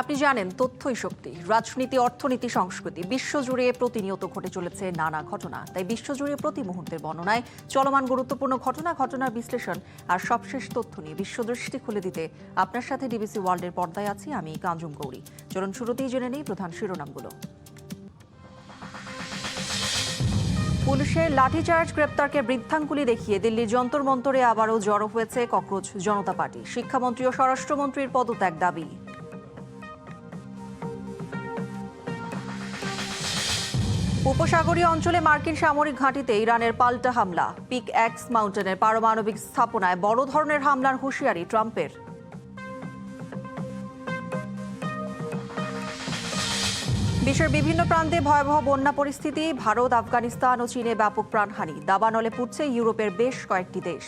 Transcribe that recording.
আপনি জানেন, তথ্যই শক্তি। রাজনীতি, অর্থনীতি, সংস্কৃতি বিশ্বজুড়ে প্রতিনিয়ত ঘটে চলেছে নানা ঘটনা। তাই বিশ্বজুড়ে প্রতি মুহূর্তের বর্ণনায় চলমান গুরুত্বপূর্ণ ঘটনার বিশ্লেষণ আর সবশেষ তথ্য নিয়ে বিশ্বদৃষ্টি খুলে দিতে আপনার সাথে ডিবিসি ওয়ার্ল্ডের পর্দায় আছি আমি কাঞ্জুম গৌরী। চলুন শুরুতেই জেনে নেই প্রধান শিরোনামগুলো। পুলিশের লাঠিচার্জ, গ্রেপ্তারকে বৃদ্ধাঙ্গুলি দেখিয়ে দিল্লির যন্তর মন্তরে আবারও জড়ো হয়েছে ককরোচ জনতা পার্টি। শিক্ষামন্ত্রী ও স্বরাষ্ট্রমন্ত্রীর পদত্যাগ দাবি। উপসাগরীয় অঞ্চলে মার্কিন সামরিক ঘাঁটিতে ইরানের পাল্টা হামলা। পিক এক্স মাউন্টেনের পারমাণবিক স্থাপনায় বড় ধরনের হামলার হুঁশিয়ারি ট্রাম্পের। বিশ্বের বিভিন্ন প্রান্তে ভয়াবহ বন্যা পরিস্থিতি। ভারত, আফগানিস্তান ও চীনে ব্যাপক প্রাণহানি। দাবানলে পুড়ছে ইউরোপের বেশ কয়েকটি দেশ।